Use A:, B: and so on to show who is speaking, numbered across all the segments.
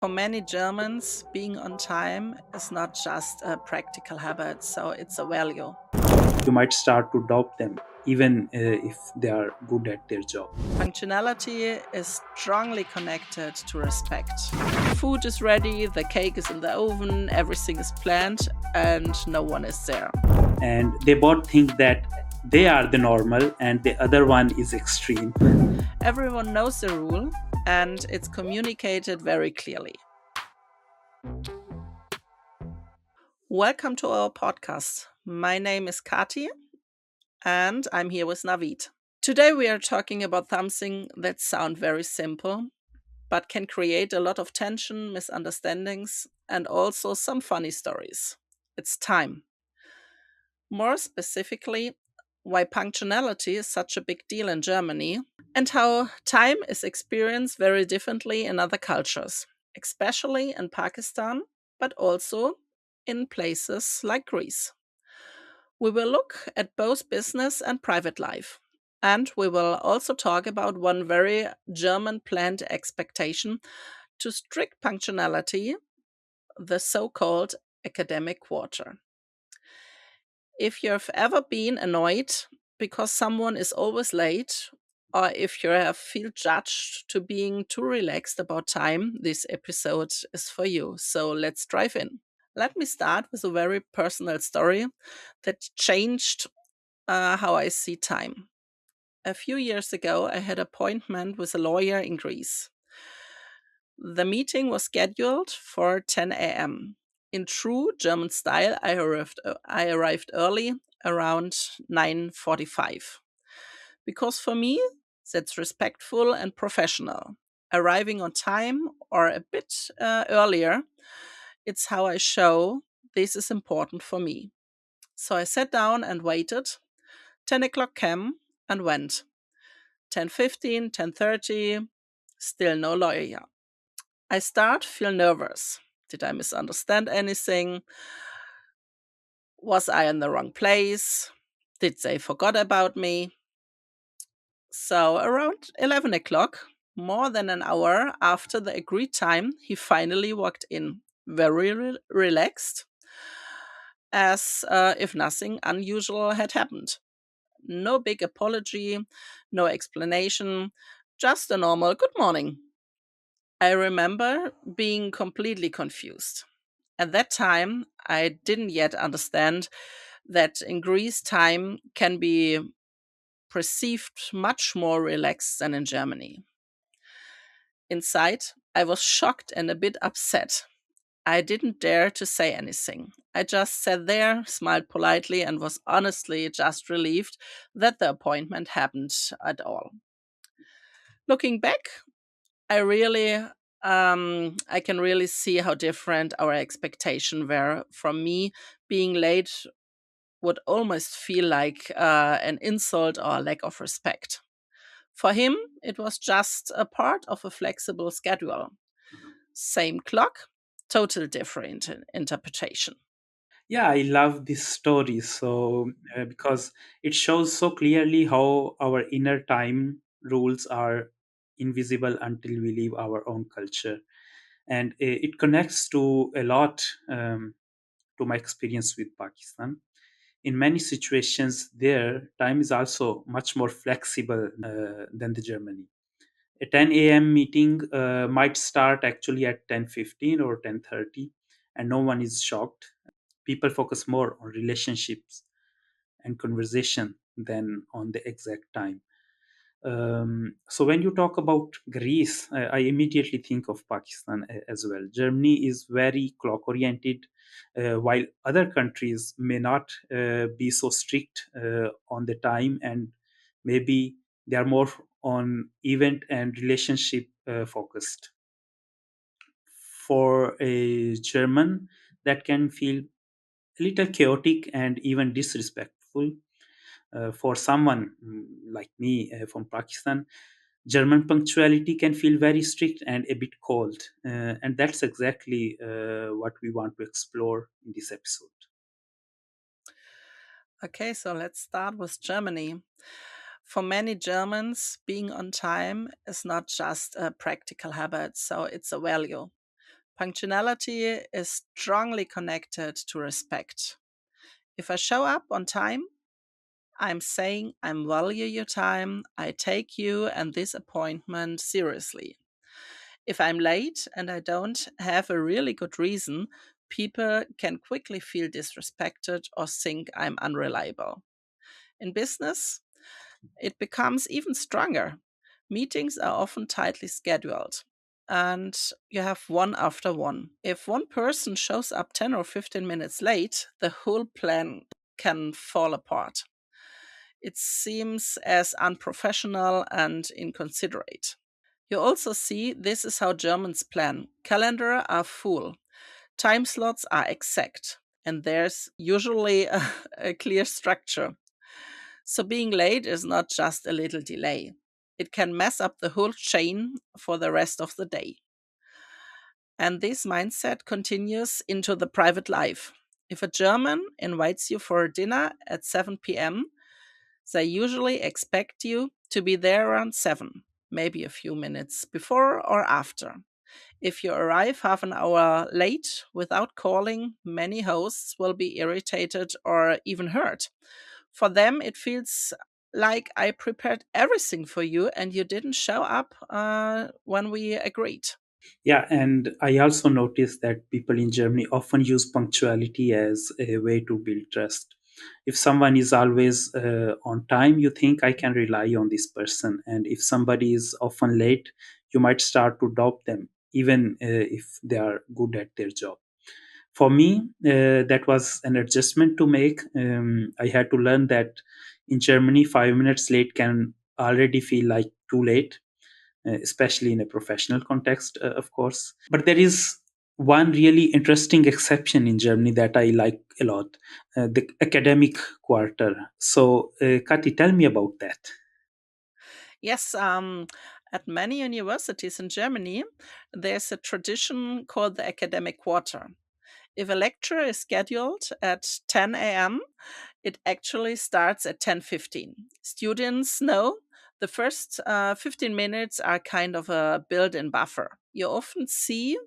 A: For many Germans, being on time is not just a practical habit, so it's a value.
B: You might start to doubt them, even if they are good at their job.
A: Punctuality is strongly connected to respect. Food is ready, the cake is in the oven, everything is planned, and no one is there.
B: And they both think that they are the normal and the other one is extreme.
A: Everyone knows the rule, and it's communicated very clearly. Welcome to our podcast. My name is Kati, and I'm here with Naveed. Today we are talking about something that sounds very simple, but can create a lot of tension, misunderstandings, and also some funny stories. It's time. More specifically, why punctuality is such a big deal in Germany, and how time is experienced very differently in other cultures, especially in Pakistan, but also in places like Greece. We will look at both business and private life. And we will also talk about one very German planned expectation to strict punctuality, the so called academic quarter. If you've ever been annoyed because someone is always late, or if you have feel judged to being too relaxed about time, this episode is for you. So let's dive in. Let me start with a very personal story that changed how I see time. A few years ago, I had an appointment with a lawyer in Greece. The meeting was scheduled for 10 a.m. In true German style, I arrived early, around 9:45. Because for me, that's respectful and professional. Arriving on time or a bit earlier, it's how I show this is important for me. So I sat down and waited. 10 o'clock came and went. 10:15, 10:30, still no lawyer. I start feel nervous. Did I misunderstand anything? Was I in the wrong place? Did they forgot about me? So around 11 o'clock, more than an hour after the agreed time, he finally walked in, very relaxed, as if nothing unusual had happened. No big apology, no explanation, just a normal good morning. I remember being completely confused. At that time, I didn't yet understand that in Greece, time can be perceived much more relaxed than in Germany. Inside, I was shocked and a bit upset. I didn't dare to say anything. I just sat there, smiled politely, and was honestly just relieved that the appointment happened at all. Looking back, I can really see how different our expectation were. From me, being late would almost feel like an insult or a lack of respect. For him, it was just a part of a flexible schedule. Same clock, total different interpretation.
B: Yeah, I love this story because it shows so clearly how our inner time rules are invisible until we leave our own culture, and it connects to a lot to my experience with Pakistan. In many situations, there time is also much more flexible than the Germany. A 10 a.m. meeting might start actually at 10:15 or 10:30, and no one is shocked. People focus more on relationships and conversation than on the exact time. So when you talk about Greece, I immediately think of Pakistan as well. Germany is very clock oriented, while other countries may not be so strict on the time, and maybe they are more on event and relationship focused. For a German, that can feel a little chaotic and even disrespectful. For someone like me from Pakistan, German punctuality can feel very strict and a bit cold. And that's exactly what we want to explore in this episode.
A: Okay, so let's start with Germany. For many Germans, being on time is not just a practical habit, so it's a value. Punctuality is strongly connected to respect. If I show up on time, I'm saying I value your time, I take you and this appointment seriously. If I'm late and I don't have a really good reason, people can quickly feel disrespected or think I'm unreliable. In business, it becomes even stronger. Meetings are often tightly scheduled and you have one after one. If one person shows up 10 or 15 minutes late, the whole plan can fall apart. It seems as unprofessional and inconsiderate. You also see this is how Germans plan. Calendar are full, time slots are exact, and there's usually a clear structure. So being late is not just a little delay. It can mess up the whole chain for the rest of the day. And this mindset continues into the private life. If a German invites you for a dinner at 7 p.m., they usually expect you to be there around 7, maybe a few minutes before or after. If you arrive half an hour late without calling, many hosts will be irritated or even hurt. For them, it feels like I prepared everything for you and you didn't show up when we agreed.
B: Yeah, and I also noticed that people in Germany often use punctuality as a way to build trust. If someone is always on time, you think I can rely on this person. And if somebody is often late, you might start to doubt them, even if they are good at their job. For me, that was an adjustment to make. I had to learn that in Germany, 5 minutes late can already feel like too late, especially in a professional context, of course. But there is one really interesting exception in Germany that I like a lot, the academic quarter. So, Kati, tell me about that.
A: Yes, at many universities in Germany, there's a tradition called the academic quarter. If a lecture is scheduled at 10 a.m., it actually starts at 10:15. Students know the first 15 minutes are kind of a built-in buffer. You often see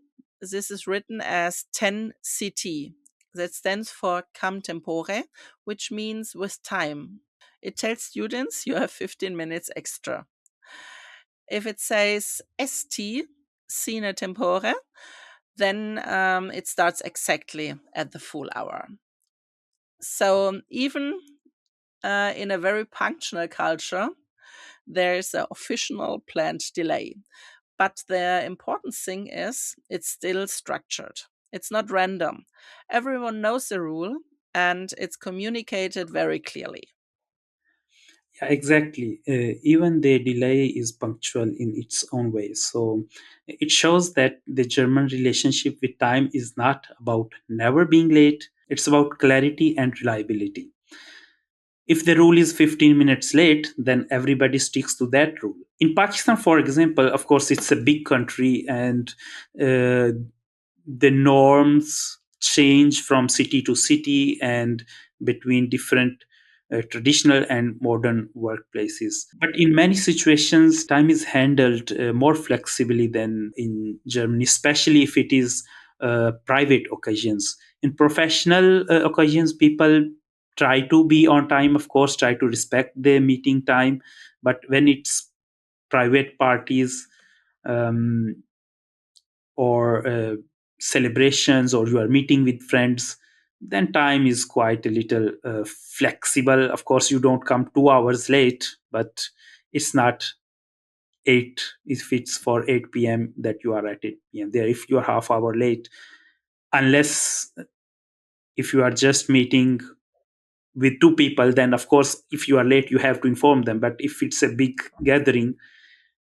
A: this is written as 10 CT. That stands for Cam Tempore, which means with time. It tells students you have 15 minutes extra. If it says ST, Sine Tempore, then it starts exactly at the full hour. So even in a very punctual culture, there's an official planned delay. But the important thing is it's still structured. It's not random. Everyone knows the rule and it's communicated very clearly.
B: Yeah, exactly. Even the delay is punctual in its own way. So it shows that the German relationship with time is not about never being late, it's about clarity and reliability. If the rule is 15 minutes late, then everybody sticks to that rule. In Pakistan, for example, of course, it's a big country and uh, the norms change from city to city and between different traditional and modern workplaces. But in many situations, time is handled more flexibly than in Germany, especially if it is private occasions. In professional occasions, people try to be on time, of course, try to respect the meeting time. But when it's private parties, um, or celebrations, or you are meeting with friends, then time is quite a little flexible. Of course, you don't come 2 hours late, but it's not 8 if it's for 8 p.m. that you are at 8 p.m. there. If you are half hour late, unless if you are just meeting with two people, then of course if you are late you have to inform them. But if it's a big gathering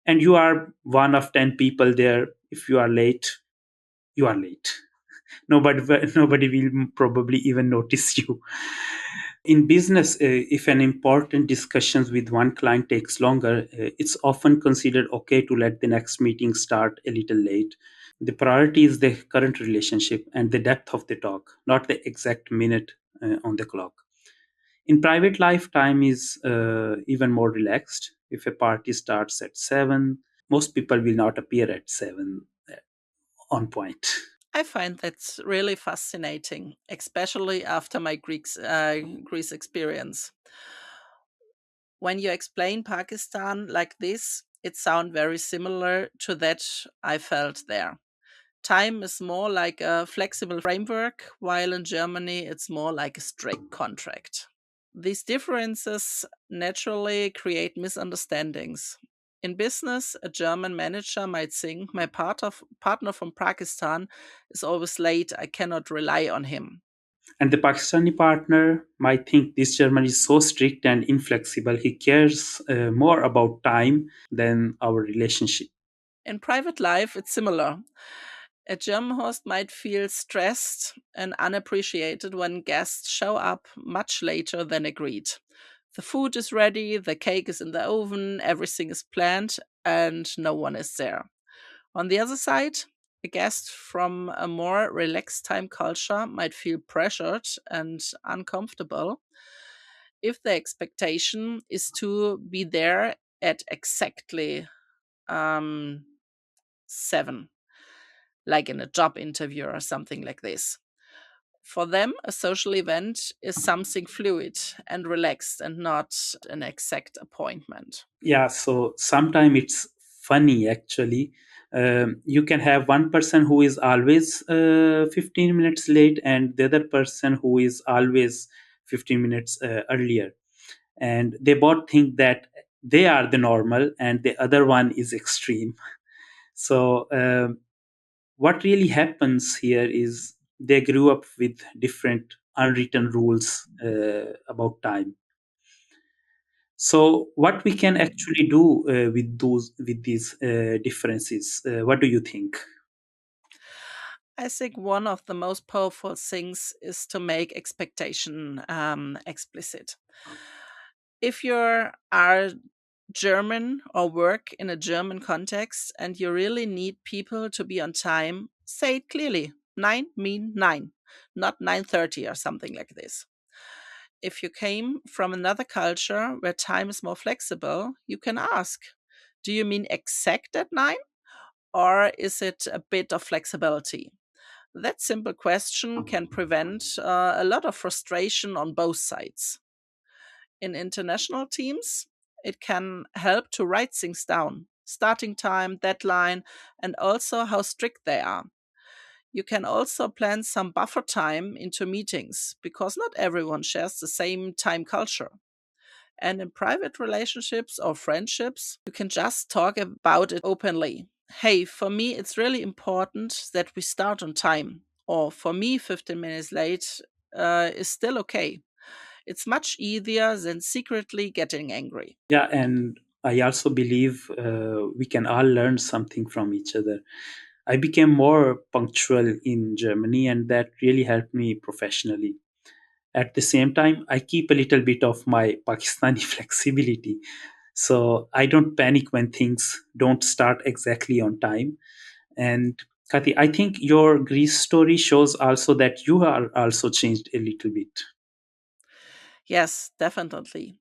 B: and you are one of 10 people there, if you are late, you are late. Nobody nobody will probably even notice you. In business, if an important discussions with one client takes longer, it's often considered okay to let the next meeting start a little late. The priority is the current relationship and the depth of the talk, not the exact minute on the clock. In private life, time is even more relaxed. If a party starts at 7, most people will not appear at 7 on point.
A: I find that really fascinating, especially after my Greece experience. When you explain Pakistan like this, it sounds very similar to that I felt there. Time is more like a flexible framework, while in Germany it's more like a strict contract. These differences naturally create misunderstandings. In business, a German manager might think my partner from Pakistan is always late, I cannot rely on him.
B: And the Pakistani partner might think this German is so strict and inflexible. He cares more about time than our relationship.
A: In private life, it's similar. A German host might feel stressed and unappreciated when guests show up much later than agreed. The food is ready, the cake is in the oven, everything is planned, and no one is there. On the other side, a guest from a more relaxed time culture might feel pressured and uncomfortable if the expectation is to be there at exactly 7, like in a job interview or something like this. For them, a social event is something fluid and relaxed and not an exact appointment.
B: Yeah, so sometimes it's funny actually. You can have one person who is always 15 minutes late and the other person who is always 15 minutes earlier. And they both think that they are the normal and the other one is extreme. So, what really happens here is they grew up with different unwritten rules about time. So what we can actually do with these differences? What do you think?
A: I think one of the most powerful things is to make expectation explicit. If you are German or work in a German context and you really need people to be on time, say it clearly. 9 mean 9, not 9:30 or something like this. If you came from another culture where time is more flexible, you can ask, do you mean exact at 9 or is it a bit of flexibility? That simple question can prevent a lot of frustration on both sides. In international teams, it can help to write things down starting time, deadline, and also how strict they are. You can also plan some buffer time into meetings because not everyone shares the same time culture. And in private relationships or friendships, you can just talk about it openly. Hey, for me, it's really important that we start on time. Or for me, 15 minutes late is still okay. It's much easier than secretly getting angry.
B: Yeah, and I also believe we can all learn something from each other. I became more punctual in Germany, and that really helped me professionally. At the same time, I keep a little bit of my Pakistani flexibility. So I don't panic when things don't start exactly on time. And Kati, I think your Greece story shows also that you are also changed a little bit.
A: Yes, definitely.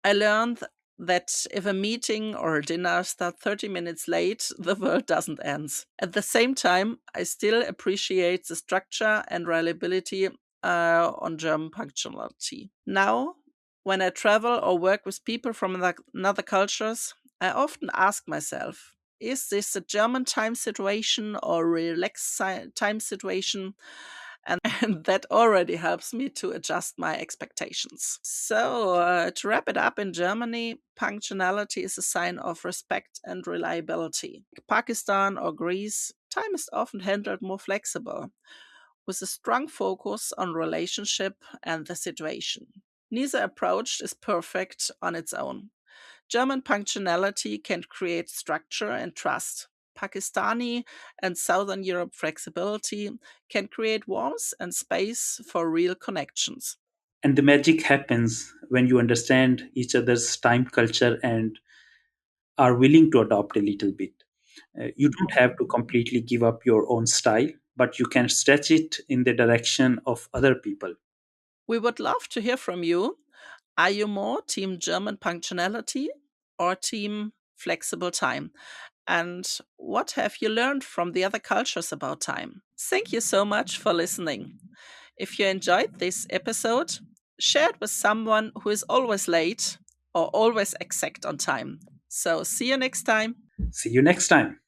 A: I learned that if a meeting or a dinner starts 30 minutes late, the world doesn't end. At the same time, I still appreciate the structure and reliability on German punctuality. Now, when I travel or work with people from another cultures, I often ask myself, is this a German time situation or a relaxed time situation? And that already helps me to adjust my expectations. So, to wrap it up, in Germany, punctuality is a sign of respect and reliability. Pakistan or Greece, time is often handled more flexible, with a strong focus on relationship and the situation. Neither approach is perfect on its own. German punctuality can create structure and trust. Pakistani and Southern Europe flexibility can create warmth and space for real connections.
B: And the magic happens when you understand each other's time culture and are willing to adopt a little bit. You don't have to completely give up your own style, but you can stretch it in the direction of other people.
A: We would love to hear from you. Are you more team German punctuality or team flexible time? And what have you learned from the other cultures about time? Thank you so much for listening. If you enjoyed this episode, share it with someone who is always late or always exact on time. So, see you next time.
B: See you next time.